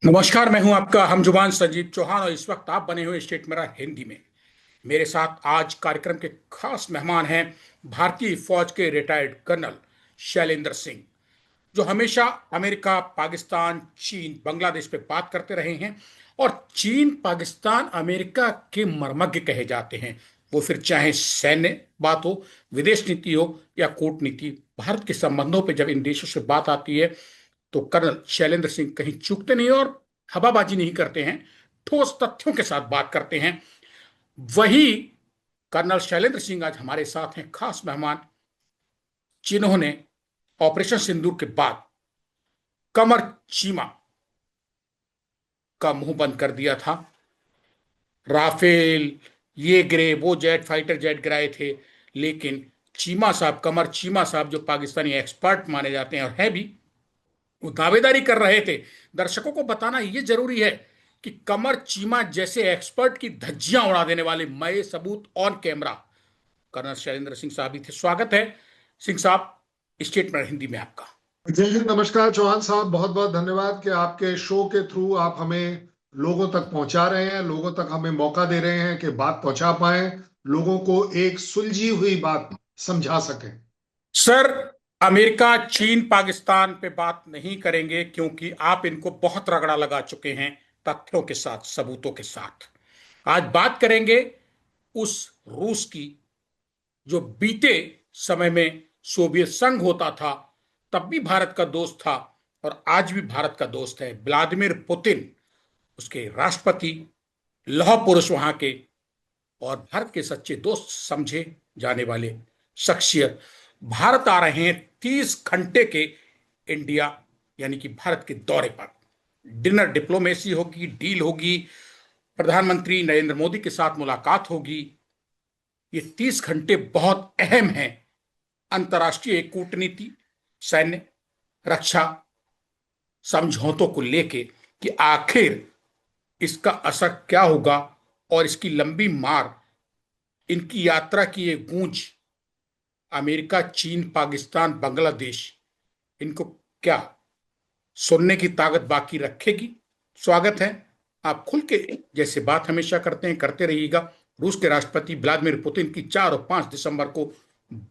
नमस्कार। मैं हूं आपका हमजुबान संजीव चौहान और इस वक्त आप बने हुए स्टेट मेरा हिंदी में। मेरे साथ आज कार्यक्रम के खास मेहमान हैं भारतीय फौज के रिटायर्ड कर्नल शैलेंद्र सिंह, जो हमेशा अमेरिका, पाकिस्तान, चीन, बांग्लादेश पे बात करते रहे हैं और चीन, पाकिस्तान, अमेरिका के मर्मज्ञ कहे जाते हैं। वो फिर चाहे सैन्य बात हो, विदेश नीति हो या कूटनीति, भारत के संबंधों पे जब इन देशों से बात आती है तो कर्नल शैलेंद्र सिंह कहीं चूकते नहीं और हवाबाजी नहीं करते हैं, ठोस तथ्यों के साथ बात करते हैं। वही कर्नल शैलेंद्र सिंह आज हमारे साथ हैं, खास मेहमान, जिन्होंने ऑपरेशन सिंदूर के बाद कमर चीमा का मुंह बंद कर दिया था। राफेल, ये गिरे, वो जेट फाइटर जेट गिराए थे, लेकिन चीमा साहब, कमर चीमा साहब, जो पाकिस्तानी एक्सपर्ट माने जाते हैं और है भी, वो दावेदारी कर रहे थे। दर्शकों को बताना यह जरूरी है कि कमर चीमा जैसे एक्सपर्ट की धज्जियां उड़ा देने वाले मए सबूत on camera colonel Shailendra Singh साहब ही थे। स्वागत है सिंह साहब, स्टेटमेंट हिंदी में आपका। जय हिंद। नमस्कार चौहान साहब, बहुत बहुत धन्यवाद कि आपके शो के थ्रू आप हमें लोगों तक पहुंचा रहे हैं, लोगों तक हमें मौका दे रहे हैं कि बात पहुंचा पाए, लोगों को एक सुलझी हुई बात समझा सकें। सर, अमेरिका, चीन, पाकिस्तान पे बात नहीं करेंगे क्योंकि आप इनको बहुत रगड़ा लगा चुके हैं, तथ्यों के साथ, सबूतों के साथ। आज बात करेंगे उस रूस की, जो बीते समय में सोवियत संघ होता था तब भी भारत का दोस्त था और आज भी भारत का दोस्त है। व्लादिमीर पुतिन, उसके राष्ट्रपति, लौह पुरुष वहां के, और भारत के सच्चे दोस्त समझे जाने वाले शख्सियत भारत आ रहे हैं 30 घंटे के इंडिया यानी कि भारत के दौरे पर। डिनर डिप्लोमेसी होगी, डील होगी, प्रधानमंत्री नरेंद्र मोदी के साथ मुलाकात होगी। ये 30 घंटे बहुत अहम हैं अंतर्राष्ट्रीय कूटनीति, सैन्य, रक्षा समझौतों को लेके, कि आखिर इसका असर क्या होगा और इसकी लंबी मार, इनकी यात्रा की ये गूंज अमेरिका, चीन, पाकिस्तान, बांग्लादेश, इनको क्या सुनने की ताकत बाकी रखेगी। स्वागत है। आप खुल के जैसे बात हमेशा करते हैं करते रहिएगा। रूस के राष्ट्रपति व्लादिमीर पुतिन की 4 और 5 दिसंबर को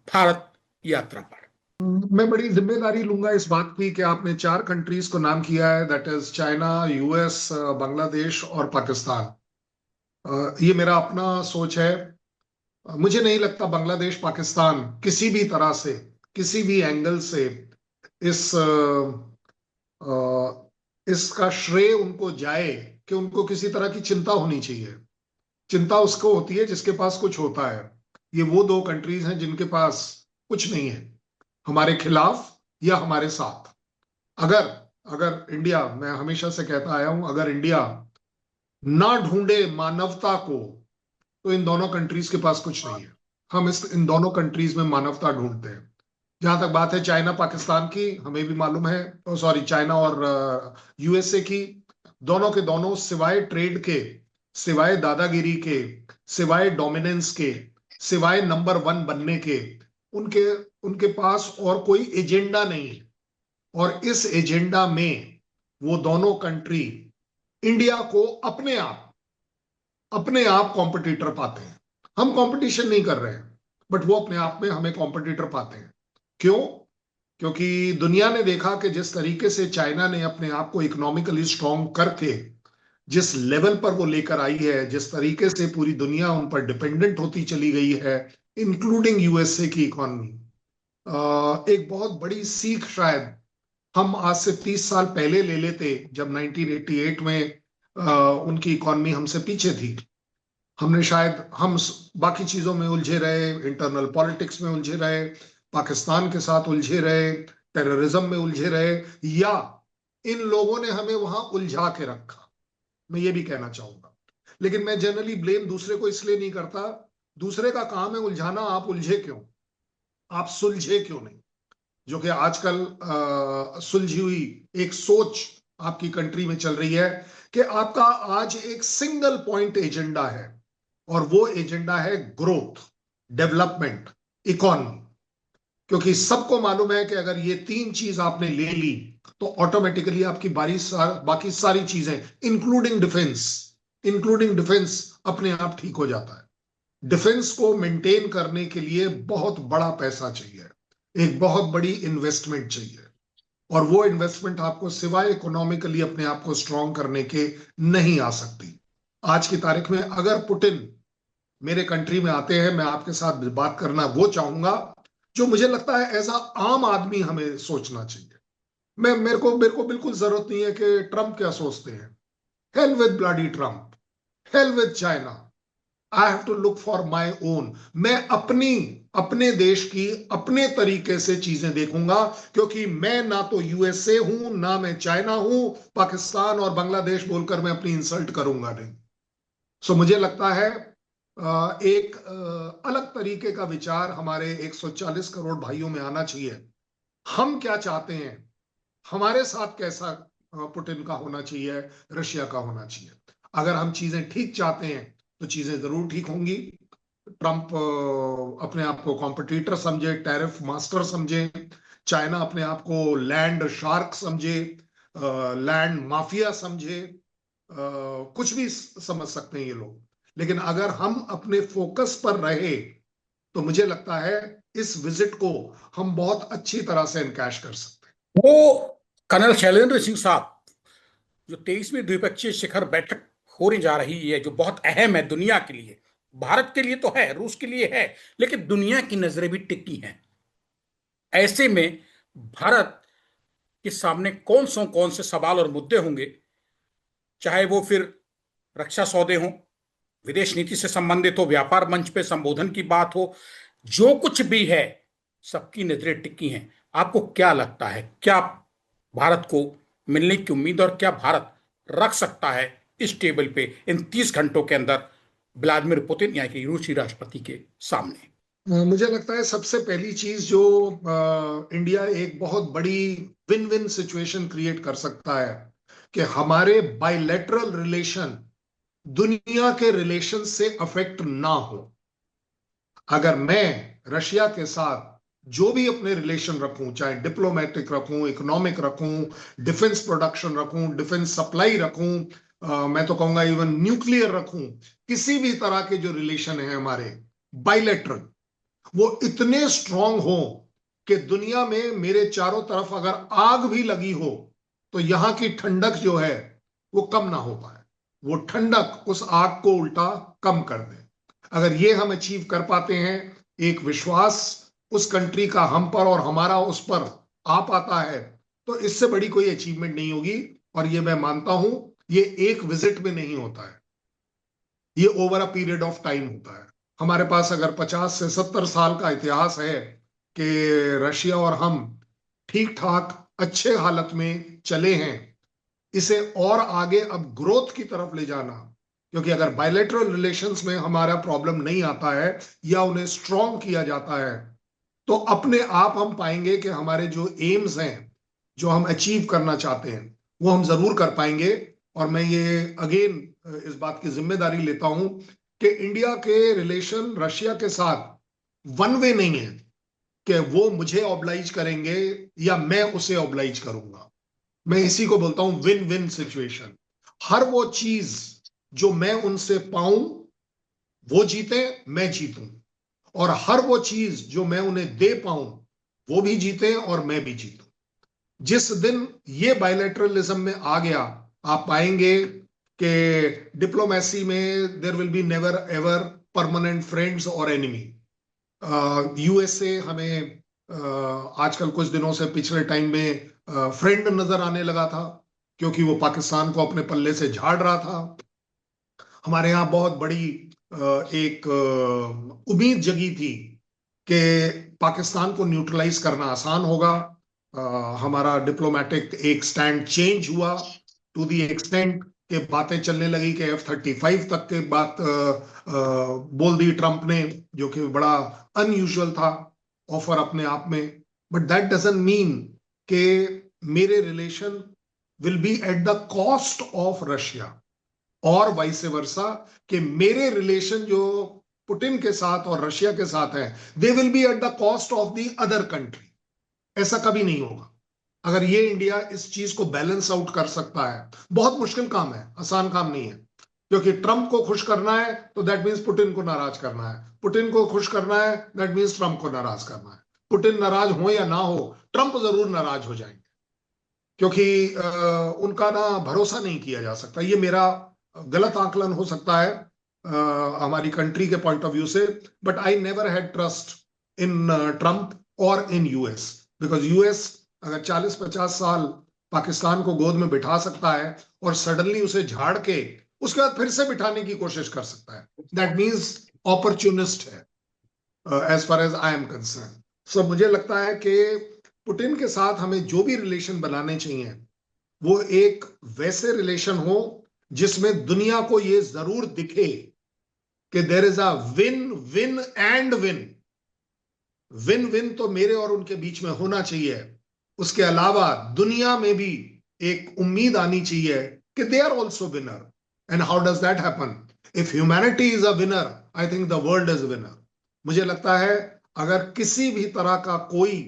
भारत यात्रा पर। मैं बड़ी जिम्मेदारी लूंगा इस बात की कि आपने 4 कंट्रीज को नाम किया है, that is China, US, Bangladesh और पाकिस्तान। ये मेरा अपना सोच है। मुझे नहीं लगता बांग्लादेश, पाकिस्तान किसी भी तरह से, किसी भी एंगल से इस इसका श्रेय उनको जाए कि उनको किसी तरह की चिंता होनी चाहिए। चिंता उसको होती है जिसके पास कुछ होता है। ये वो 2 कंट्रीज हैं जिनके पास कुछ नहीं है, हमारे खिलाफ या हमारे साथ। अगर अगर इंडिया, मैं हमेशा से कहता आया हूं, अगर इंडिया ना ढूंढे मानवता को, तो इन दोनों कंट्रीज के पास कुछ नहीं है। हम इन दोनों कंट्रीज में मानवता ढूंढते हैं। जहां तक बात है चाइना पाकिस्तान की, हमें भी मालूम है, सॉरी, चाइना और यूएसए की, दोनों के दोनों सिवाय ट्रेड के, सिवाय दादागिरी के, सिवाय डोमिनेंस के, सिवाय नंबर 1 बनने के, उनके उनके पास और कोई एजेंडा नहीं है। और इस एजेंडा में वो दोनों कंट्री इंडिया को अपने आप कॉम्पिटिटर पाते हैं। हम कंपटीशन नहीं कर रहे हैं, बट वो अपने आप में हमें कॉम्पिटिटर पाते हैं। क्यों? क्योंकि दुनिया ने देखा कि जिस तरीके से चाइना ने अपने आप को इकोनॉमिकली स्ट्रांग करके जिस लेवल पर वो लेकर आई है, जिस तरीके से पूरी दुनिया उन पर डिपेंडेंट होती चली गई है, इंक्लूडिंग यूएसए की इकोनॉमी, एक बहुत बड़ी सीख शायद हम आज से 30 साल पहले ले लेते, जब 1988 में उनकी इकोनॉमी हमसे पीछे थी। हमने शायद, हम बाकी चीजों में उलझे रहे, इंटरनल पॉलिटिक्स में उलझे रहे, पाकिस्तान के साथ उलझे रहे, टेररिज्म में उलझे रहे, या इन लोगों ने हमें वहां उलझा के रखा। मैं ये भी कहना चाहूंगा। लेकिन मैं जनरली ब्लेम दूसरे को इसलिए नहीं करता। दूसरे का काम है उलझाना, आप उलझे क्यों, आप सुलझे क्यों नहीं? जो कि आजकल सुलझी हुई एक सोच आपकी कंट्री में चल रही है कि आपका आज एक सिंगल पॉइंट एजेंडा है, और वो एजेंडा है ग्रोथ, डेवलपमेंट, इकोनॉमी। क्योंकि सबको मालूम है कि अगर ये तीन चीज आपने ले ली तो ऑटोमेटिकली आपकी बाकी सारी चीजें इंक्लूडिंग डिफेंस अपने आप ठीक हो जाता है। डिफेंस को मेंटेन करने के लिए बहुत बड़ा पैसा चाहिए, एक बहुत बड़ी इन्वेस्टमेंट चाहिए, और वो इन्वेस्टमेंट आपको सिवाय इकोनॉमिकली अपने आप को स्ट्रांग करने के नहीं आ सकती। आज की तारीख में अगर पुतिन मेरे कंट्री में आते हैं, मैं आपके साथ बात करना वो चाहूंगा जो मुझे लगता है ऐसा आम आदमी हमें सोचना चाहिए। मैं मेरे को बिल्कुल जरूरत नहीं है कि ट्रम्प क्या सोचते हैं। Hell with bloody Trump, hell with China, I have to look for my own. मैं अपने देश की अपने तरीके से चीजें देखूंगा, क्योंकि मैं ना तो यूएसए हूं ना मैं चाइना हूं। पाकिस्तान और बांग्लादेश बोलकर मैं अपनी इंसल्ट करूंगा नहीं। सो मुझे लगता है एक अलग तरीके का विचार हमारे 140 करोड़ भाइयों में आना चाहिए। हम क्या चाहते हैं, हमारे साथ कैसा पुतिन का होना चाहिए, रशिया का होना चाहिए। अगर हम चीजें ठीक चाहते हैं तो चीजें जरूर ठीक होंगी। ट्रंप अपने आप को कॉम्पिटिटर समझे, टैरिफ मास्टर समझे, चाइना अपने आप को लैंड शार्क समझे, लैंड माफिया समझे, कुछ भी समझ सकते हैं ये लोग। लेकिन अगर हम अपने फोकस पर रहे तो मुझे लगता है इस विजिट को हम बहुत अच्छी तरह से इनकैश कर सकते हैं। वो कर्नल शैलेंद्र सिंह साहब, जो 23वीं द्विपक्षीय शिखर बैठक होने जा रही है, जो बहुत अहम है दुनिया के लिए, भारत के लिए तो है, रूस के लिए है, लेकिन दुनिया की नजरें भी टिकी हैं। ऐसे में भारत के सामने कौन से सवाल और मुद्दे होंगे, चाहे वो फिर रक्षा सौदे हो, विदेश नीति से संबंधित हो, व्यापार मंच पे संबोधन की बात हो, जो कुछ भी है, सबकी नजरें टिकी हैं। आपको क्या लगता है, क्या भारत को मिलने की उम्मीद, और क्या भारत रख सकता है इस टेबल पे इन 30 घंटों के अंदर व्लादिमीर पुतिन यानी कि रूसी राष्ट्रपति के सामने? मुझे लगता है सबसे पहली चीज जो इंडिया एक बहुत बड़ी विन विन सिचुएशन क्रिएट कर सकता है कि हमारे बायलैटरल रिलेशन दुनिया के रिलेशन से अफेक्ट ना हो। अगर मैं रशिया के साथ जो भी अपने रिलेशन रखूं, चाहे डिप्लोमेटिक रखूं, इकोनॉमिक रखूं, डिफेंस प्रोडक्शन रखूं, डिफेंस सप्लाई रखूं, मैं तो कहूंगा इवन न्यूक्लियर रखूं, किसी भी तरह के जो रिलेशन है हमारे बायलैटरल, वो इतने स्ट्रांग हो कि दुनिया में मेरे चारों तरफ अगर आग भी लगी हो तो यहां की ठंडक जो है वो कम ना हो पाए, वो ठंडक उस आग को उल्टा कम कर दे। अगर ये हम अचीव कर पाते हैं, एक विश्वास उस कंट्री का हम पर और हमारा उस पर आ पाता है, तो इससे बड़ी कोई अचीवमेंट नहीं होगी। और ये मैं मानता हूं, ये एक विजिट में नहीं होता है, ये over a period of time होता है। हमारे पास अगर 50 से 70 साल का इतिहास है कि रशिया और हम ठीक ठाक अच्छे हालत में चले हैं, इसे और आगे अब ग्रोथ की तरफ ले जाना, क्योंकि अगर बायलैटरल रिलेशंस में हमारा प्रॉब्लम नहीं आता है या उन्हें स्ट्रॉन्ग किया जाता है, तो अपने आप हम पाएंगे कि हमारे जो एम्स हैं, जो हम अचीव करना चाहते हैं, वो हम जरूर कर पाएंगे। और मैं ये अगेन इस बात की जिम्मेदारी लेता हूं कि इंडिया के रिलेशन रशिया के साथ वन वे नहीं है कि वो मुझे ऑब्लाइज करेंगे या मैं उसे ऑब्लाइज करूंगा। मैं इसी को बोलता हूं विन विन सिचुएशन। हर वो चीज जो मैं उनसे पाऊं, वो जीते, मैं जीतूं, और हर वो चीज जो मैं उन्हें दे पाऊं, वो भी जीते और मैं भी जीतूं। जिस दिन ये बायलैटरलिज्म में आ गया, आप पाएंगे कि डिप्लोमेसी में there will be never ever permanent friends और एनिमी। यूएसए हमें आजकल कुछ दिनों से पिछले टाइम में फ्रेंड नजर आने लगा था, क्योंकि वो पाकिस्तान को अपने पल्ले से झाड़ रहा था। हमारे यहाँ बहुत बड़ी एक उम्मीद जगी थी कि पाकिस्तान को न्यूट्रलाइज करना आसान होगा। हमारा डिप्लोमेटिक एक स्टैंड चेंज हुआ टू दी एक्सटेंट के बातें चलने लगी कि F-35 तक के बात बोल दी ट्रंप ने, जो कि बड़ा अनयूजुअल था ऑफर अपने आप में। बट दैट डजंट मीन कि मेरे relation will be at the cost of Russia, और वाइस वर्सा कि मेरे रिलेशन जो पुतिन के साथ और रशिया के साथ है, they will be at the cost of the other country. ऐसा कभी नहीं होगा। अगर ये इंडिया इस चीज को बैलेंस आउट कर सकता है, बहुत मुश्किल काम है, आसान काम नहीं है, क्योंकि ट्रंप को खुश करना है तो दैट मीन्स पुतिन को नाराज करना है, पुतिन को खुश करना है दैट मीन्स ट्रंप को नाराज करना है। पुतिन नाराज हो या ना हो, ट्रंप जरूर नाराज हो जाएंगे, क्योंकि उनका ना भरोसा नहीं किया जा सकता। ये मेरा गलत आकलन हो सकता है हमारी कंट्री के पॉइंट ऑफ व्यू से, but I never had trust in Trump और इन यूएस, बिकॉज यूएस अगर 40-50 साल पाकिस्तान को गोद में बिठा सकता है और सडनली उसे झाड़ के उसके बाद फिर से बिठाने की कोशिश कर सकता है, दैट मीन्स ऑपरच्यूनिस्ट है as far as I am concern. So मुझे लगता है कि पुतिन के साथ हमें जो भी रिलेशन बनाने चाहिए वो एक वैसे रिलेशन हो जिसमें दुनिया को ये जरूर दिखे कि there is a win win and win. Win win तो मेरे और उनके बीच में होना चाहिए, उसके अलावा दुनिया में भी एक उम्मीद आनी चाहिए कि they are also winner. And how does that happen? If humanity is a winner, I think the world is winner. मुझे लगता है अगर किसी भी तरह का कोई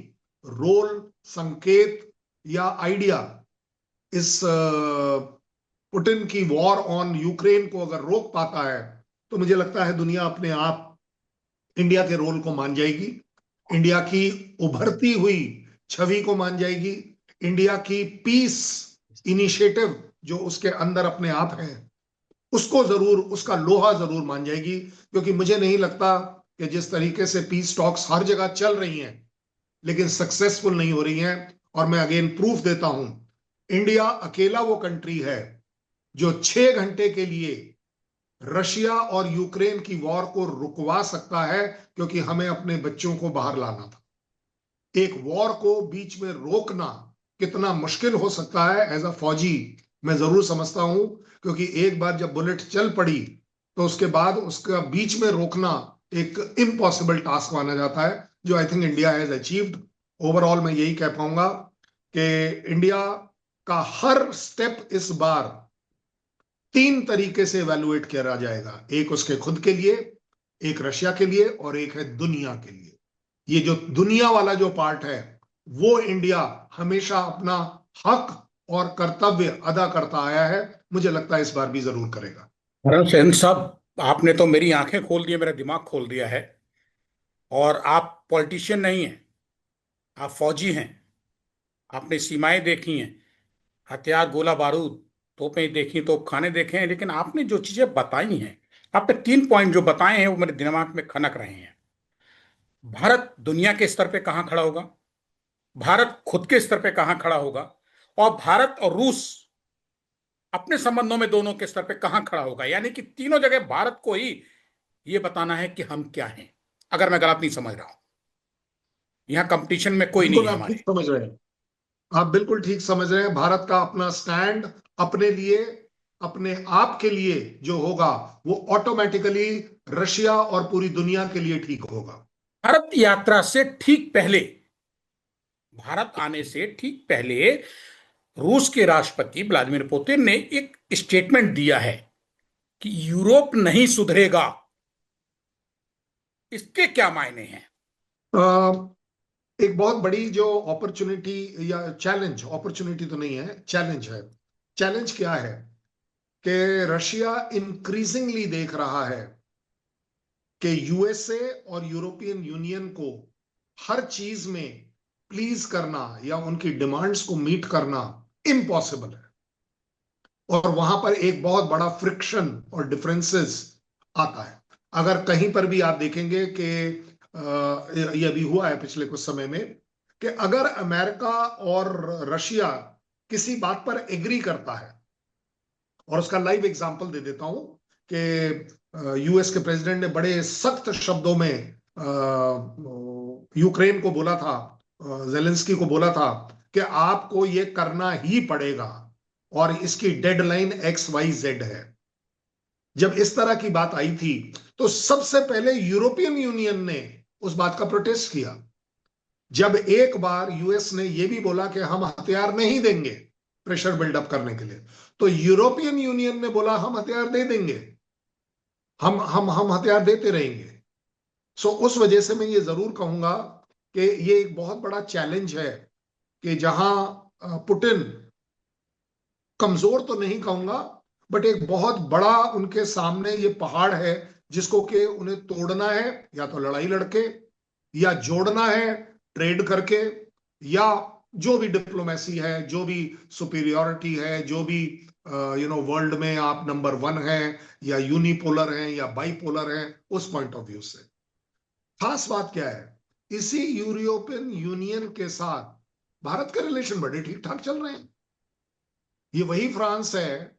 रोल, संकेत या आइडिया इस पुतिन की वॉर ऑन यूक्रेन को अगर रोक पाता है, तो मुझे लगता है दुनिया अपने आप इंडिया के रोल को मान जाएगी, इंडिया की उभरती हुई छवि को मान जाएगी, इंडिया की पीस इनिशिएटिव जो उसके अंदर अपने आप है उसको जरूर, उसका लोहा जरूर मान जाएगी। क्योंकि मुझे नहीं लगता कि जिस तरीके से पीस टॉक्स हर जगह चल रही हैं लेकिन सक्सेसफुल नहीं हो रही हैं, और मैं अगेन प्रूफ देता हूं, इंडिया अकेला वो कंट्री है जो 6 घंटे के लिए रशिया और यूक्रेन की वॉर को रुकवा सकता है, क्योंकि हमें अपने बच्चों को बाहर लाना था। एक वॉर को बीच में रोकना कितना मुश्किल हो सकता है एज अ फौजी मैं जरूर समझता हूं, क्योंकि एक बार जब बुलेट चल पड़ी तो उसके बाद उसका बीच में रोकना एक इम्पॉसिबल टास्क माना जाता है, जो I think India has achieved. Overall मैं यही कह पाऊंगा कि इंडिया का हर स्टेप इस बार 3 तरीके से इवेलुएट किया जाएगा, एक उसके खुद के लिए, एक रशिया के लिए, और एक है दुनिया के लिए। ये जो दुनिया वाला जो पार्ट है वो इंडिया हमेशा अपना हक और कर्तव्य अदा करता आया है, मुझे लगता है इस बार भी जरूर करेगा। भरत सेन साहब, आपने तो मेरी आंखें खोल दी, मेरा दिमाग खोल दिया है। और आप पॉलिटिशियन नहीं हैं, आप फौजी हैं। आपने सीमाएं देखी हैं, हथियार, गोला बारूद, तोपें देखी, तोप खाने देखे हैं। लेकिन आपने जो चीजें बताई हैं, आपने 3 पॉइंट जो बताए हैं वो मेरे दिमाग में खनक रहे हैं। भारत दुनिया के स्तर पे कहाँ खड़ा होगा, भारत खुद के स्तर पे कहाँ खड़ा होगा, और भारत और रूस अपने संबंधों में दोनों के स्तर पे कहाँ खड़ा होगा। यानी कि तीनों जगह भारत को ही ये बताना है कि हम क्या हैं। अगर मैं गलत नहीं समझ रहा हूं, यहां कंपटीशन में कोई नहीं बिल्कुल है आप ठीक हमारे। समझ रहे हैं, आप बिल्कुल ठीक समझ रहे हैं। भारत का अपना स्टैंड अपने लिए, अपने आप के लिए जो होगा वो ऑटोमेटिकली रशिया और पूरी दुनिया के लिए ठीक होगा। भारत यात्रा से ठीक पहले, भारत आने से ठीक पहले रूस के राष्ट्रपति व्लादिमीर पुतिन ने एक स्टेटमेंट दिया है कि यूरोप नहीं सुधरेगा। इसके क्या मायने हैं? एक बहुत बड़ी जो अपॉर्चुनिटी या चैलेंज, अपॉर्चुनिटी तो नहीं है, चैलेंज है। चैलेंज क्या है कि रशिया इंक्रीजिंगली देख रहा है कि यूएसए और यूरोपियन यूनियन को हर चीज में प्लीज करना या उनकी डिमांड्स को मीट करना इम्पॉसिबल है, और वहां पर एक बहुत बड़ा फ्रिक्शन और डिफरेंसेस आता है। अगर कहीं पर भी आप देखेंगे कि ये अभी हुआ है पिछले कुछ समय में कि अगर अमेरिका और रशिया किसी बात पर एग्री करता है, और उसका लाइव एग्जांपल दे देता हूं कि यूएस के प्रेसिडेंट ने बड़े सख्त शब्दों में यूक्रेन को बोला था, जेलेंस्की को बोला था कि आपको ये करना ही पड़ेगा और इसकी डेडलाइन XYZ है। जब इस तरह की बात आई थी तो सबसे पहले यूरोपियन यूनियन ने उस बात का प्रोटेस्ट किया। जब एक बार यूएस ने यह भी बोला कि हम हथियार नहीं देंगे प्रेशर बिल्डअप करने के लिए, तो यूरोपियन यूनियन ने बोला हम हथियार दे देंगे, हम हथियार देते रहेंगे। सो उस वजह से मैं ये जरूर कहूंगा कि ये एक बहुत बड़ा चैलेंज है कि जहां पुतिन कमजोर तो नहीं कहूंगा, बट एक बहुत बड़ा उनके सामने ये पहाड़ है जिसको कि उन्हें तोड़ना है, या तो लड़ाई लड़के, या जोड़ना है ट्रेड करके, या जो भी डिप्लोमेसी है, जो भी सुपीरियोरिटी है, जो भी वर्ल्ड में आप नंबर वन है, या यूनिपोलर है या बाइपोलर है, उस पॉइंट ऑफ व्यू से। खास बात क्या है, इसी यूरोपियन यूनियन के साथ भारत के रिलेशन बड़े ठीक ठाक चल रहे हैं। ये वही फ्रांस है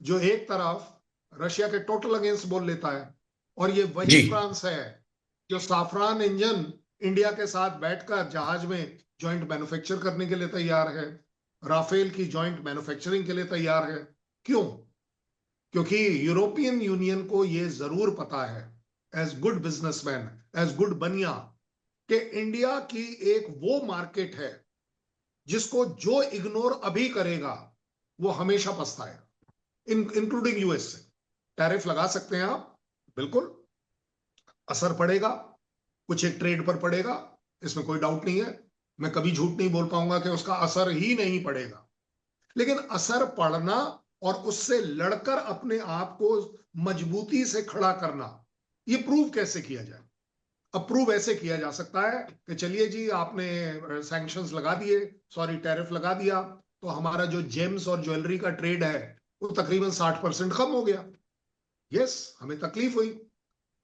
जो एक तरफ रशिया के टोटल अगेंस्ट बोल लेता है, और ये वही जी। फ्रांस है जो साफरान इंजन इंडिया के साथ बैठकर जहाज में जॉइंट मैन्युफैक्चर करने के लिए तैयार है, राफेल की जॉइंट मैन्युफैक्चरिंग के लिए तैयार है। क्यों? क्योंकि यूरोपियन यूनियन को यह जरूर पता है, as good businessman, as good bania, कि इंडिया की एक वो मार्केट है जिसको जो इग्नोर अभी करेगा वो हमेशा पछताएगा, इंक्लूडिंग यूएस से। टैरिफ लगा सकते हैं आप, बिल्कुल असर पड़ेगा, कुछ एक ट्रेड पर पड़ेगा, इसमें कोई डाउट नहीं है। मैं कभी झूठ नहीं बोल पाऊंगा कि उसका असर ही नहीं पड़ेगा, लेकिन असर पड़ना और उससे लड़कर अपने आप को मजबूती से खड़ा करना, ये प्रूव कैसे किया जाए? अप्रूव ऐसे किया जा सकता है कि चलिए जी, आपने सैंक्शंस लगा दिए, सॉरी टैरिफ लगा दिया, तो हमारा जो जेम्स और ज्वेलरी का ट्रेड है वो तकरीबन 60% कम हो गया। यस, हमें तकलीफ हुई।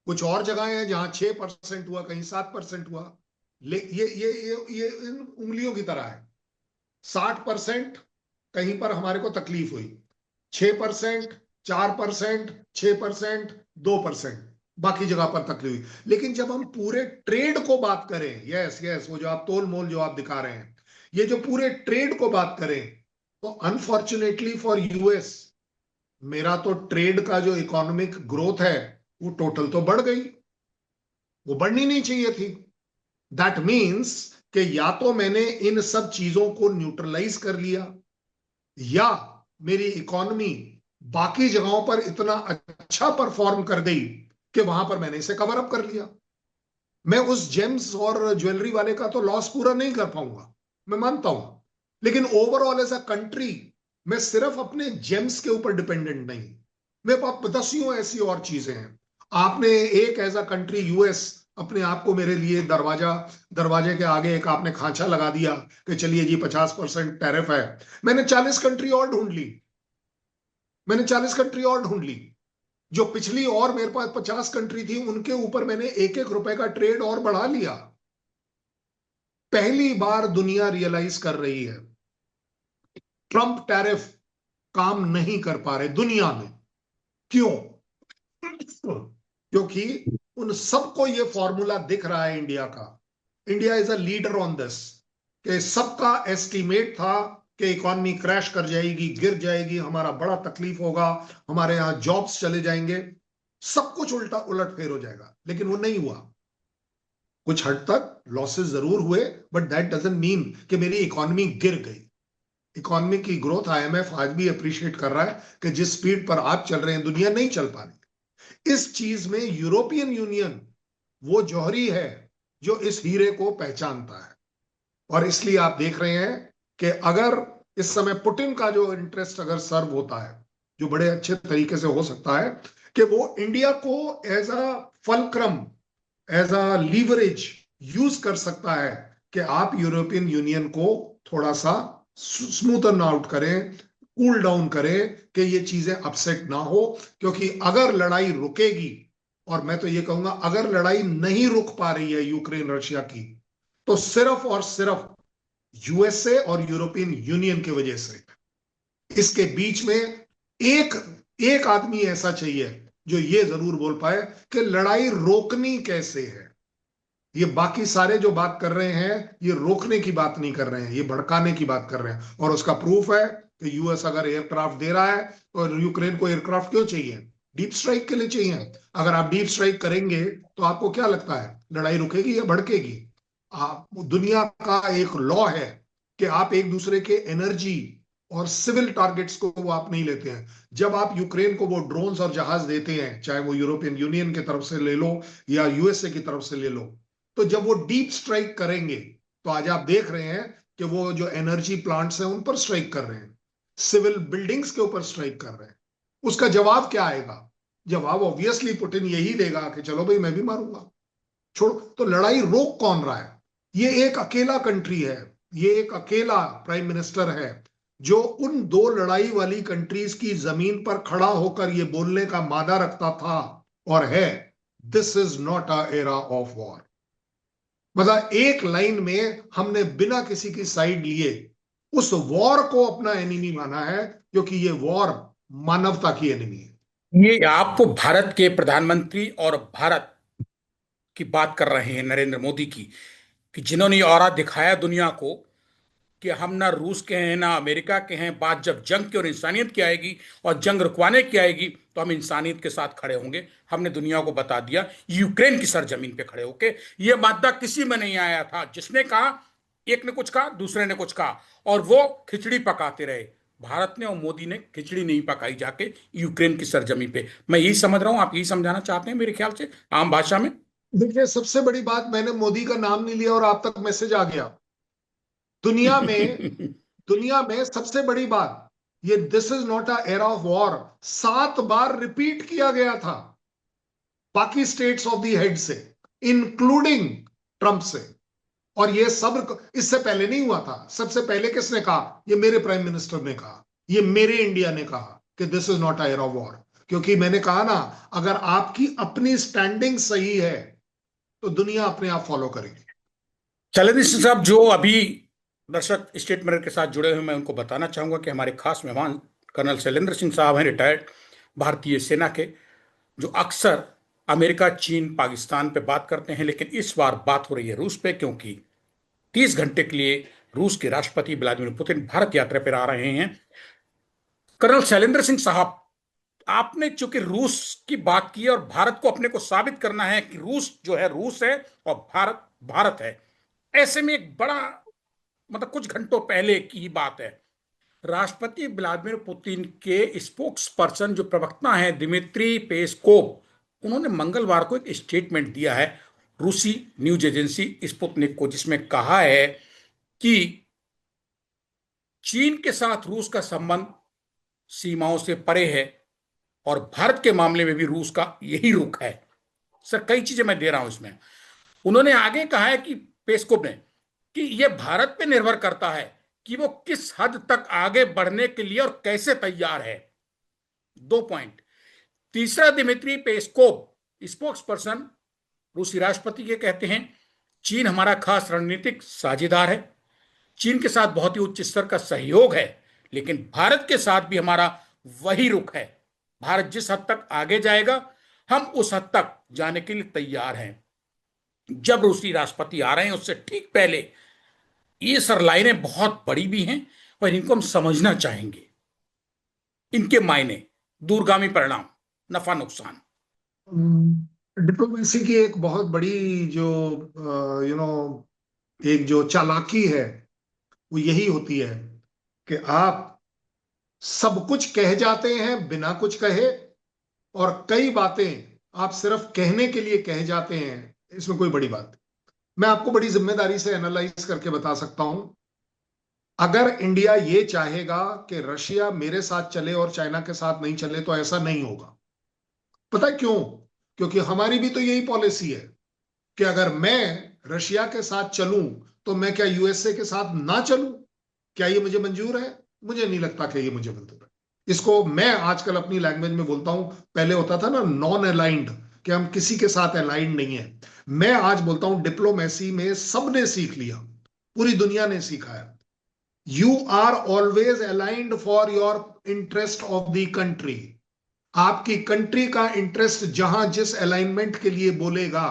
कुछ और जगह हैं जहां 6% हुआ, कहीं 7% हुआ। ये इन उंगलियों की तरह है। 60% कहीं पर हमारे को तकलीफ हुई, 6%, 4%, 6%, 2%, बाकी जगह पर तकलीफ हुई। लेकिन जब हम पूरे ट्रेड को बात करें, यस यस, वो जो आप तोल मोल जो आप दिखा रहे हैं, ये जो पूरे ट्रेड को बात करें, तो अनफॉर्चुनेटली फॉर यूएस, मेरा तो ट्रेड का जो इकोनॉमिक ग्रोथ है वो टोटल तो बढ़ गई, वो बढ़नी नहीं चाहिए थी। दैट मीन्स कि या तो मैंने इन सब चीजों को न्यूट्रलाइज कर लिया, या मेरी इकोनॉमी बाकी जगहों पर इतना अच्छा परफॉर्म कर गई कि वहां पर मैंने इसे कवर अप कर लिया। मैं उस जेम्स और ज्वेलरी वाले का तो लॉस पूरा नहीं कर पाऊंगा, मैं मानता हूं, लेकिन ओवरऑल एज अ कंट्री मैं सिर्फ अपने जेम्स के ऊपर डिपेंडेंट नहीं, मेरे पास दसियों ऐसी और चीजें हैं। आपने एक एज अ कंट्री यूएस अपने आप को मेरे लिए दरवाजे के आगे एक आपने खांचा लगा दिया कि चलिए जी 50% टैरिफ है। मैंने 40 कंट्री और ढूंढ ली, मैंने 40 कंट्री और ढूंढ ली, जो पिछली और मेरे पास 50 कंट्री थी उनके ऊपर मैंने एक एक रुपए का ट्रेड और बढ़ा लिया। पहली बार दुनिया रियलाइज कर रही है ट्रंप टैरिफ काम नहीं कर पा रहे दुनिया में। क्यों? क्योंकि उन सबको यह फॉर्मूला दिख रहा है इंडिया का। India is a leader on this, कि सबका एस्टीमेट था कि इकॉनमी क्रैश कर जाएगी, गिर जाएगी, हमारा बड़ा तकलीफ होगा, हमारे यहां जॉब्स चले जाएंगे, सब कुछ उल्टा उलट फेर हो जाएगा, लेकिन वो नहीं हुआ। कुछ हद तक लॉसेस जरूर हुए, बट दैट डजंट मीन कि मेरी इकोनॉमी गिर गई। इकोनॉमी की ग्रोथ आईएमएफ आज भी अप्रिशिएट कर रहा है कि जिस स्पीड पर आप चल रहे हैं दुनिया नहीं चल पा रही। इस चीज में यूरोपियन यूनियन वो जौहरी है जो इस हीरे को पहचानता है, और इसलिए आप देख रहे हैं कि अगर इस समय पुतिन का जो इंटरेस्ट अगर सर्व होता है, जो बड़े अच्छे तरीके से हो सकता है, कि वो इंडिया को as a fulcrum, as a leverage use कर सकता है कि आप यूरोपियन यूनियन को थोड़ा सा स्मूथन आउट करें, कूल डाउन करें, कि ये चीजें अपसेट ना हो। क्योंकि अगर लड़ाई रुकेगी, और मैं तो ये कहूंगा अगर लड़ाई नहीं रुक पा रही है यूक्रेन रशिया की, तो सिर्फ और सिर्फ यूएसए और यूरोपियन यूनियन की वजह से। इसके बीच में एक एक आदमी ऐसा चाहिए जो ये जरूर बोल पाए कि लड़ाई रोकनी कैसे है। ये बाकी सारे जो बात कर रहे हैं ये रोकने की बात नहीं कर रहे हैं, ये भड़काने की बात कर रहे हैं। और उसका प्रूफ है कि यूएस अगर एयरक्राफ्ट दे रहा है, तो यूक्रेन को एयरक्राफ्ट क्यों चाहिए? डीप स्ट्राइक के लिए चाहिए। अगर आप डीप स्ट्राइक करेंगे तो आपको क्या लगता है, लड़ाई रुकेगी या भड़केगी? आप, दुनिया का एक लॉ है कि आप एक दूसरे के एनर्जी और सिविल टारगेट्स को वो आप नहीं लेते हैं। जब आप यूक्रेन को वो ड्रोन्स और जहाज देते हैं, चाहे वो यूरोपियन यूनियन की तरफ से ले लो या यूएसए की तरफ से ले लो, तो जब वो डीप स्ट्राइक करेंगे, तो आज आप देख रहे हैं कि वो जो एनर्जी प्लांट्स हैं उन पर स्ट्राइक कर रहे हैं, सिविल बिल्डिंग्स के ऊपर स्ट्राइक कर रहे हैं। उसका जवाब क्या आएगा? जवाब ऑब्वियसली पुतिन यही देगा कि चलो भाई मैं भी मारूंगा, छोड़ो। तो लड़ाई रोक कौन रहा है? ये एक अकेला कंट्री है, ये एक अकेला प्राइम मिनिस्टर है जो उन दो लड़ाई वाली कंट्रीज की जमीन पर खड़ा होकर ये बोलने का मादा रखता था और है, this is not a era of war. मतलब एक लाइन में हमने बिना किसी की साइड लिए उस वॉर को अपना एनिमी माना है, क्योंकि ये वॉर मानवता की एनिमी है। ये आपको भारत के प्रधानमंत्री और भारत की बात कर रहे हैं, नरेंद्र मोदी की, कि जिन्होंने ये ऑरा दिखाया दुनिया को कि हम ना रूस के हैं ना अमेरिका के हैं, बात जब जंग की और इंसानियत की आएगी और जंग रुकवाने की आएगी तो हम इंसानियत के साथ खड़े होंगे। हमने दुनिया को बता दिया यूक्रेन की सरजमीन पे खड़े होके। ये मादा किसी में नहीं आया था। जिसने कहा, एक ने कुछ कहा, दूसरे ने कुछ कहा, और वो खिचड़ी पकाते रहे। भारत ने और मोदी ने खिचड़ी नहीं पकाई जाके यूक्रेन की सरजमीन पे। मैं यही समझ रहा हूं, आप यही समझाना चाहते हैं मेरे ख्याल से आम भाषा में। देखिए, सबसे बड़ी बात, मैंने मोदी का नाम नहीं लिया और आप तक मैसेज आ गया। दुनिया में, दुनिया में सबसे बड़ी बात, ये this is not a era of war 7 bar repeat किया गया था बाकी स्टेट्स ऑफ दी हेड से, इंक्लूडिंग ट्रंप से। और ये सब इससे पहले नहीं हुआ था। सबसे पहले किसने कहा? ये मेरे प्राइम मिनिस्टर ने कहा, ये मेरे इंडिया ने कहा कि this is not a era of war. क्योंकि मैंने कहा ना, अगर आपकी अपनी स्टैंडिंग सही है तो दुनिया अपने आप फॉलो करेगी। चलिए साहब, जो अभी दर्शक स्टेट मिरर के साथ जुड़े हुए, मैं उनको बताना चाहूंगा कि हमारे खास मेहमान कर्नल शैलेंद्र सिंह साहब हैं, रिटायर्ड भारतीय सेना के, जो अक्सर अमेरिका, चीन, पाकिस्तान पे बात करते हैं। लेकिन इस बार बात हो रही है रूस पे, क्योंकि 30 घंटे के लिए रूस के राष्ट्रपति व्लादिमीर पुतिन भारत यात्रा पर आ रहे हैं। कर्नल शैलेंद्र सिंह साहब, आपने चूंकि रूस की बात की है और भारत को अपने को साबित करना है कि रूस जो है रूस है और भारत भारत है, ऐसे में एक बड़ा, मतलब कुछ घंटों पहले की ही बात है, राष्ट्रपति व्लादिमीर पुतिन के स्पोक्स पर्सन, जो प्रवक्ता हैं, दिमित्री पेस्कोव, उन्होंने मंगलवार को एक स्टेटमेंट दिया है रूसी न्यूज एजेंसी स्पुतनिक को, जिसमें कहा है कि चीन के साथ रूस का संबंध सीमाओं से परे है और भारत के मामले में भी रूस का यही रुख है। सर, कई चीजें मैं दे रहा हूं इसमें। उन्होंने आगे कहा है कि पेस्कोव ने, कि यह भारत पे निर्भर करता है कि वो किस हद तक आगे बढ़ने के लिए और कैसे तैयार है। 2 पॉइंट। तीसरा, दिमित्री पेस्कोव स्पोक्स पर्सन रूसी राष्ट्रपति के कहते हैं, चीन हमारा खास रणनीतिक साझेदार है, चीन के साथ बहुत ही उच्च स्तर का सहयोग है, लेकिन भारत के साथ भी हमारा वही रुख है। भारत जिस हद तक आगे जाएगा, हम उस हद तक जाने के लिए तैयार हैं। जब रूसी राष्ट्रपति आ रहे हैं उससे ठीक पहले ये सर लाइनें बहुत बड़ी भी हैं और इनको हम समझना चाहेंगे। इनके मायने, दूरगामी परिणाम, नफा नुकसान। डिप्लोमेसी की एक बहुत बड़ी जो एक जो चालाकी है, वो यही होती है कि आप सब कुछ कह जाते हैं बिना कुछ कहे, और कई बातें आप सिर्फ कहने के लिए कह जाते हैं। इसमें कोई बड़ी बात नहीं। मैं आपको बड़ी जिम्मेदारी से एनालाइज करके बता सकता हूं, अगर इंडिया ये चाहेगा कि रशिया मेरे साथ चले और चाइना के साथ नहीं चले, तो ऐसा नहीं होगा। पता है क्यों? क्योंकि हमारी भी तो यही पॉलिसी है कि अगर मैं रशिया के साथ चलूं, तो मैं क्या यूएसए के साथ ना चलूं? क्या ये मुझे मंजूर है? मुझे नहीं लगता कि ये मुझे मंजूर है। इसको मैं आजकल अपनी लैंग्वेज में बोलता हूं, पहले होता था ना नॉन अलाइंड, कि हम किसी के साथ अलाइंड नहीं है। मैं आज बोलता हूं डिप्लोमेसी में सबने सीख लिया, पूरी दुनिया ने सीखा है, you are always aligned for your interest of the country. आपकी कंट्री का इंटरेस्ट जहां जिस अलाइनमेंट के लिए बोलेगा,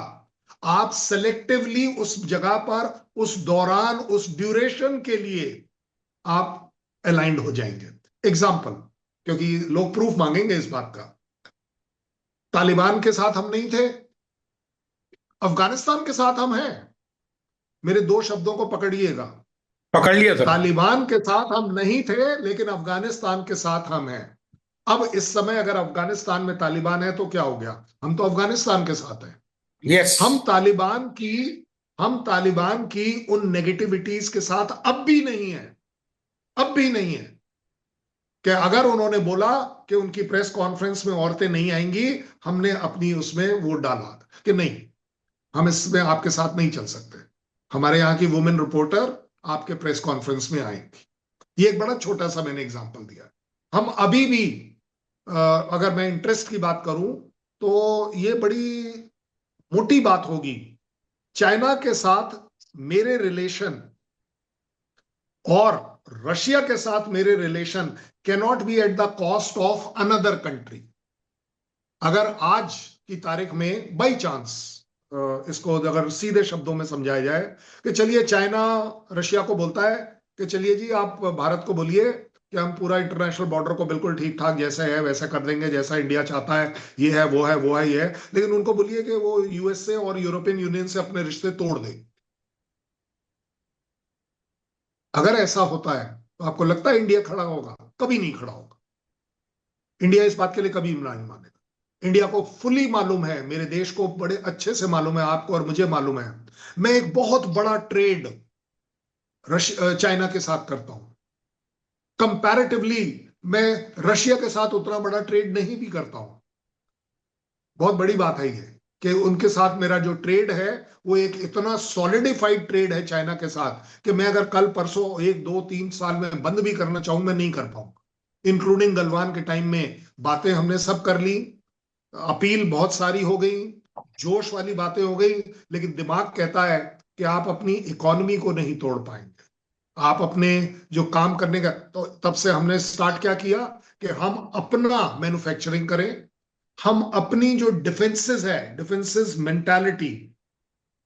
आप सेलेक्टिवली उस जगह पर, उस दौरान, उस ड्यूरेशन के लिए आप अलाइंड हो जाएंगे। एग्जाम्पल, क्योंकि लोग प्रूफ मांगेंगे इस बात का, तालिबान के साथ हम नहीं थे, अफगानिस्तान के साथ हम हैं। मेरे 2 शब्दों को पकड़िएगा, पकड़ लिया सर। तालिबान के साथ हम नहीं थे, लेकिन अफगानिस्तान के साथ हम हैं। अब इस समय अगर अफगानिस्तान में तालिबान है तो क्या हो गया? हम तो अफगानिस्तान के साथ हैं। यस। हम तालिबान की हम तालिबान की उन नेगेटिविटीज के साथ अब भी नहीं है। अब भी नहीं है कि अगर उन्होंने बोला कि उनकी प्रेस कॉन्फ्रेंस में औरतें नहीं आएंगी, हमने अपनी उसमें वोट डाला कि नहीं, हम इसमें आपके साथ नहीं चल सकते, हमारे यहाँ की वुमेन रिपोर्टर आपके प्रेस कॉन्फ्रेंस में आएंगी। ये एक बड़ा छोटा सा मैंने एग्जांपल दिया। हम अभी भी अगर मैं इंटरेस्ट की बात करूं तो ये बड़ी मोटी बात होगी। चाइना के साथ मेरे रिलेशन और रशिया के साथ मेरे relation can not be at the cost of another country. अगर आज की तारीख में बाई चांस इसको अगर सीधे शब्दों में समझाया जाए कि चलिए चाइना रशिया को बोलता है कि चलिए जी आप भारत को बोलिए कि हम पूरा इंटरनेशनल बॉर्डर को बिल्कुल ठीक ठाक जैसा है वैसा कर देंगे, जैसा इंडिया चाहता है, ये है वो है वो है ये है, लेकिन उनको बोलिए कि वो यूएसए और यूरोपियन यूनियन से अपने रिश्ते तोड़ दे। अगर ऐसा होता है तो आपको लगता है इंडिया खड़ा होगा? कभी नहीं खड़ा होगा। इंडिया इस बात के लिए कभी नहीं मानेगा। इंडिया को फुली मालूम है, मेरे देश को बड़े अच्छे से मालूम है, आपको और मुझे मालूम है, मैं एक बहुत बड़ा ट्रेड चाइना के साथ करता हूं। कंपैरेटिवली मैं रशिया के साथ उतना बड़ा ट्रेड नहीं भी करता हूं। बहुत बड़ी बात है ये कि उनके साथ मेरा जो ट्रेड है वो एक इतना सॉलिडिफाइड ट्रेड है चाइना के साथ कि मैं अगर कल परसों 1 2 3 साल में बंद भी करना चाहूं मैं नहीं कर पाऊंगा। इंक्लूडिंग गलवान के टाइम में बातें हमने सब कर ली, अपील बहुत सारी हो गई, जोश वाली बातें हो गई, लेकिन दिमाग कहता है कि आप अपनी इकोनॉमी को नहीं तोड़ पाएंगे, आप अपने जो काम करने का। तो तब से हमने स्टार्ट क्या किया कि हम अपना मैन्युफैक्चरिंग करें, हम अपनी जो डिफेंसेस है, डिफेंसेस मेंटालिटी,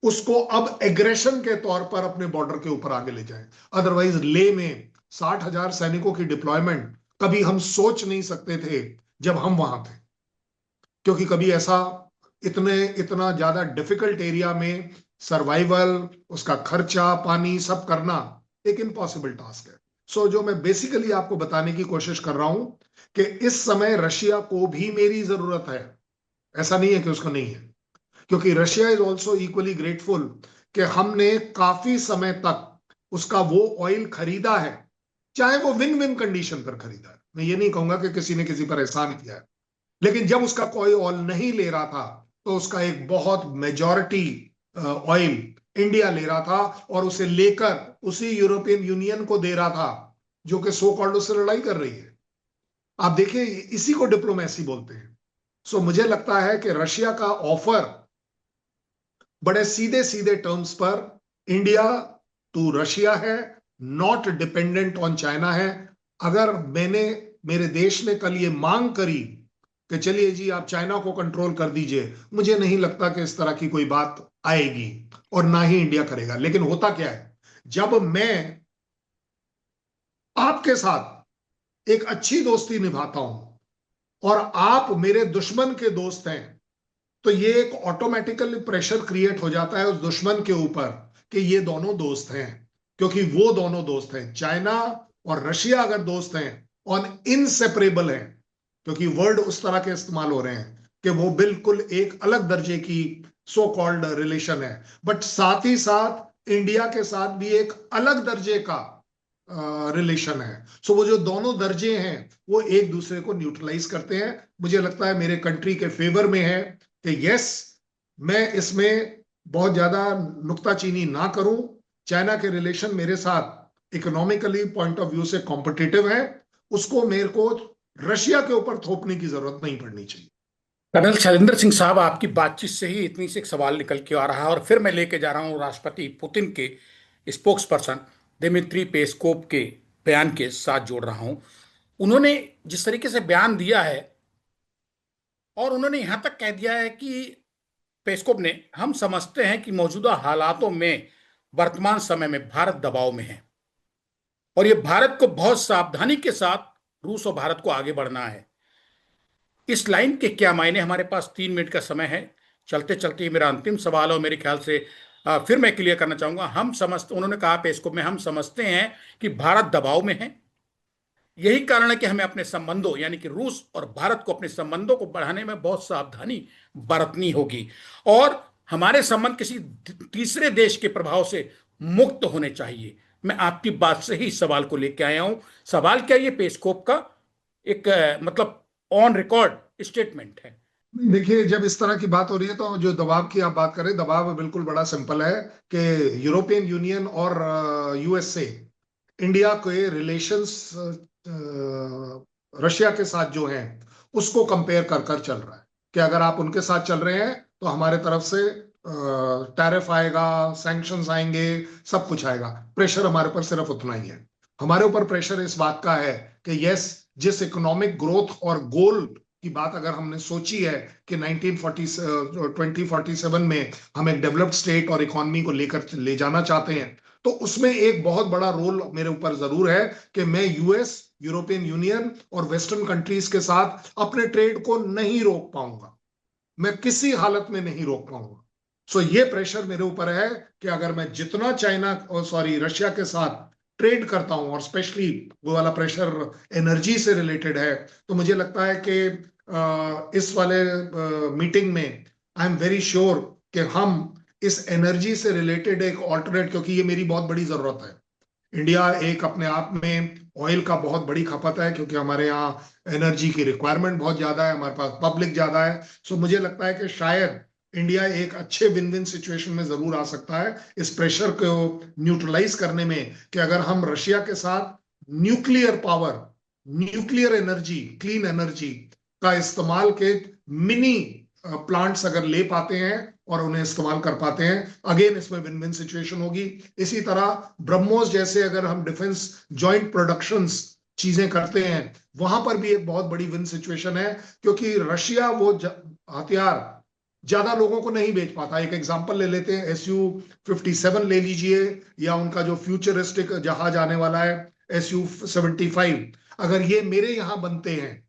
उसको अब एग्रेशन के तौर पर अपने बॉर्डर के ऊपर आगे ले जाएं। अदरवाइज ले में 60,000 सैनिकों की डिप्लॉयमेंट कभी हम सोच नहीं सकते थे जब हम वहां थे, क्योंकि कभी ऐसा इतना ज्यादा डिफिकल्ट एरिया में सर्वाइवल, उसका खर्चा पानी सब करना एक इम्पॉसिबल टास्क है। सो जो मैं बेसिकली आपको बताने की कोशिश कर रहा हूं कि इस समय रशिया को भी मेरी जरूरत है, ऐसा नहीं है कि उसको नहीं है, क्योंकि Russia is also equally grateful कि हमने काफी समय तक उसका वो ऑयल खरीदा है, चाहे वो विन विन कंडीशन पर खरीदा है। मैं ये नहीं कहूंगा कि किसी ने किसी पर एहसान किया है, लेकिन जब उसका कोई ऑयल नहीं ले रहा था तो उसका एक बहुत मेजॉरिटी ऑयल इंडिया ले रहा था और उसे लेकर उसी यूरोपियन यूनियन को दे रहा था जो कि सो कॉल्ड उससे लड़ाई कर रही है। आप देखिए, इसी को डिप्लोमेसी बोलते हैं। सो मुझे लगता है कि रशिया का ऑफर बड़े सीधे सीधे टर्म्स पर इंडिया टू रशिया है, नॉट डिपेंडेंट ऑन चाइना है। अगर मेरे देश ने कल ये मांग करी कि चलिए जी आप चाइना को कंट्रोल कर दीजिए, मुझे नहीं लगता कि इस तरह की कोई बात आएगी और ना ही इंडिया करेगा। लेकिन होता क्या है, जब मैं आपके साथ एक अच्छी दोस्ती निभाता हूं और आप मेरे दुश्मन के दोस्त हैं, तो ये एक ऑटोमेटिकली प्रेशर क्रिएट हो जाता है उस दुश्मन के ऊपर कि ये दोनों दोस्त हैं। क्योंकि वो दोनों दोस्त हैं, चाइना और रशिया अगर दोस्त हैं, ऑन इनसेपरेबल हैं, क्योंकि वर्ड उस तरह के इस्तेमाल हो रहे हैं कि वो बिल्कुल एक अलग दर्जे की सो कॉल्ड रिलेशन है, बट साथ ही साथ इंडिया के साथ भी एक अलग दर्जे का रिलेशन है। सो वो जो दोनों दर्जे हैं वो एक दूसरे को न्यूट्रलाइज करते हैं। मुझे लगता है मेरे कंट्री के फेवर में है कि यस, मैं इसमें बहुत ज्यादा नुक्ताचीनी ना करूं। चाइना के रिलेशन मेरे साथ इकोनॉमिकली पॉइंट ऑफ व्यू से कॉम्पिटिटिव है, उसको मेरे को रशिया के ऊपर थोपने की जरूरत नहीं पड़नी चाहिए। कर्नल शैलेंद्र सिंह साहब, आपकी बातचीत से ही इतनी से एक सवाल निकल के आ रहा है और फिर मैं लेके जा रहा हूं राष्ट्रपति पुतिन के स्पोक्स पर्सन दिमित्री पेस्कोव के बयान के साथ जोड़ रहा हूं। उन्होंने जिस तरीके से बयान दिया है और उन्होंने यहां तक कह दिया है कि पेस्कोव ने, हम समझते हैं कि मौजूदा हालातों में वर्तमान समय में भारत दबाव में है और ये भारत को बहुत सावधानी के साथ रूस और भारत को आगे बढ़ना है। इस लाइन के क्या मायने? हमारे पास 3 मिनट का समय है। चलते चलते मेरा अंतिम सवाल है और मेरे ख्याल से फिर मैं क्लियर करना चाहूंगा, हम समझते, उन्होंने कहा पेस्कोप में, हम समझते हैं कि भारत दबाव में है। यही कारण है कि हमें अपने संबंधों, यानी कि रूस और भारत को अपने संबंधों को बढ़ाने में बहुत सावधानी बरतनी होगी, और हमारे संबंध किसी तीसरे देश के प्रभाव से मुक्त होने चाहिए। मैं आपकी बात से ही इस सवाल को लेकर आया हूं। सवाल क्या, ये पेस्कोप का एक मतलब ऑन रिकॉर्ड स्टेटमेंट है। देखिए, जब इस तरह की बात हो रही है तो जो दबाव की आप बात करें, दबाव बिल्कुल बड़ा सिंपल है कि यूरोपियन यूनियन और यूएसए, इंडिया के रिलेशंस रशिया के साथ जो हैं उसको कंपेयर कर कर चल रहा है कि अगर आप उनके साथ चल रहे हैं तो हमारे तरफ से टैरिफ आएगा, सैंक्शंस आएंगे, सब कुछ आएगा। प्रेशर हमारे ऊपर सिर्फ उतना ही है। हमारे ऊपर प्रेशर इस बात का है कि यस, जिस इकोनॉमिक ग्रोथ और गोल की बात अगर हमने सोची है कि 2047 में हम एक डेवलप्ड स्टेट और इकोनॉमी को लेकर ले जाना चाहते हैं, तो उसमें एक बहुत बड़ा रोल मेरे ऊपर जरूर है कि मैं यूएस, यूरोपियन यूनियन और वेस्टर्न कंट्रीज के साथ अपने ट्रेड को नहीं रोक पाऊंगा। मैं किसी हालत में नहीं रोक पाऊंगा। सो ये प्रेशर मेरे ऊपर है कि अगर मैं जितना चाइना और सॉरी रशिया के साथ ट्रेड करता हूं, और स्पेशली वो वाला प्रेशर एनर्जी से रिलेटेड है, तो मुझे लगता है कि इस वाले मीटिंग में आई एम वेरी श्योर कि हम इस एनर्जी से रिलेटेड एक ऑल्टरनेट, क्योंकि ये मेरी बहुत बड़ी जरूरत है। इंडिया एक अपने आप में ऑयल का बहुत बड़ी खपत है, क्योंकि हमारे यहाँ एनर्जी की रिक्वायरमेंट बहुत ज्यादा है, हमारे पास पब्लिक ज्यादा है। सो मुझे लगता है कि शायद इंडिया एक अच्छे विन विन सिचुएशन में जरूर आ सकता है इस प्रेशर को न्यूट्रलाइज करने में, कि अगर हम रशिया के साथ nuclear power, nuclear energy, clean energy का इस्तेमाल के मिनी प्लांट्स अगर ले पाते हैं और उन्हें इस्तेमाल कर पाते हैं, अगेन इसमें विन विन सिचुएशन होगी। इसी तरह ब्रह्मोस जैसे अगर हम डिफेंस जॉइंट प्रोडक्शंस चीजें करते हैं, वहां पर भी एक बहुत बड़ी विन सिचुएशन है, क्योंकि रशिया वो हथियार ज्यादा लोगों को नहीं बेच पाता। एक एग्जांपल ले लेते हैं, SU-57 ले लीजिए, या उनका जो फ्यूचरिस्टिक जहाज आने वाला है SU-75, अगर ये मेरे यहां बनते हैं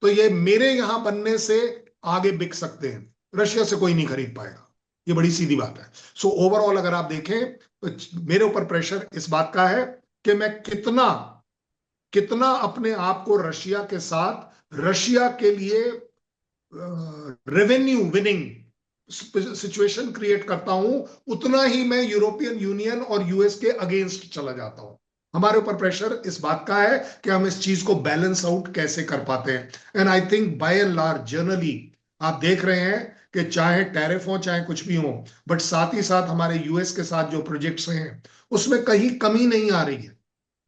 तो ये मेरे यहां बनने से आगे बिक सकते हैं, रशिया से कोई नहीं खरीद पाएगा। ये बड़ी सीधी बात है। सो ओवरऑल अगर आप देखें तो मेरे ऊपर प्रेशर इस बात का है कि मैं कितना कितना अपने आप को रशिया के साथ, रशिया के लिए रेवेन्यू विनिंग सिचुएशन क्रिएट करता हूं, उतना ही मैं यूरोपियन यूनियन और यूएस के अगेंस्ट चला जाता हूं। हमारे ऊपर प्रेशर इस बात का है कि हम इस चीज को बैलेंस आउट कैसे कर पाते हैं। And I think by and large generally आप देख रहे हैं कि चाहे टैरिफ हो चाहे कुछ भी हो, बट साथ ही साथ हमारे यूएस के साथ जो प्रोजेक्ट्स हैं उसमें कहीं कमी नहीं आ रही है,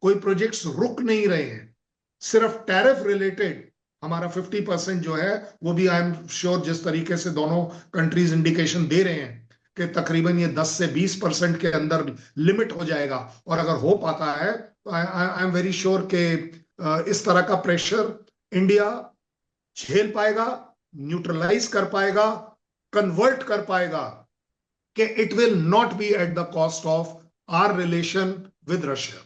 कोई प्रोजेक्ट्स रुक नहीं रहे हैं। सिर्फ टैरिफ रिलेटेड हमारा 50% जो है वो भी आई एम श्योर, जिस तरीके से दोनों कंट्रीज इंडिकेशन दे रहे हैं कि तकरीबन ये 10 से 20% के अंदर लिमिट हो जाएगा, और अगर हो पाता है तो आई एम वेरी श्योर कि इस तरह का प्रेशर इंडिया झेल पाएगा, न्यूट्रलाइज कर पाएगा, कन्वर्ट कर पाएगा, कि it will not be at the cost of our relation with Russia.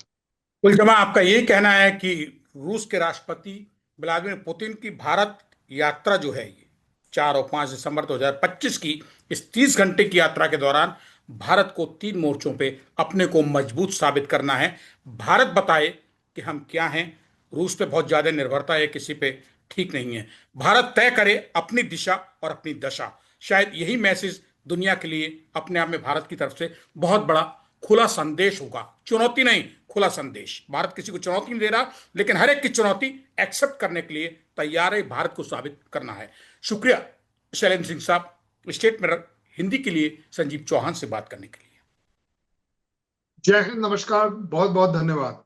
कुल जमा आपका यही कहना है कि रूस के राष्ट्रपति व्लादिमीर पुतिन की भारत यात्रा जो है, ये 4 और 5 दिसंबर 2025 की इस 30 घंटे की यात्रा के दौरान भारत को 3 मोर्चों पे अपने को मजबूत साबित करना है। भारत बताए कि हम क्या हैं। रूस पे बहुत ज्यादा निर्भरता है किसी पे ठीक नहीं है। भारत तय करे अपनी दिशा और अपनी दशा। शायद यही मैसेज दुनिया के लिए अपने आप में भारत की तरफ से बहुत बड़ा खुला संदेश होगा। चुनौती नहीं, खुला संदेश। भारत किसी को चुनौती नहीं दे रहा, लेकिन हर एक की चुनौती एक्सेप्ट करने के लिए तैयार है। भारत को साबित करना है। शुक्रिया शैलेंद्र सिंह साहब, स्टेट मिरर हिंदी के लिए संजीव चौहान से बात करने के लिए। जय हिंद, नमस्कार, बहुत बहुत धन्यवाद।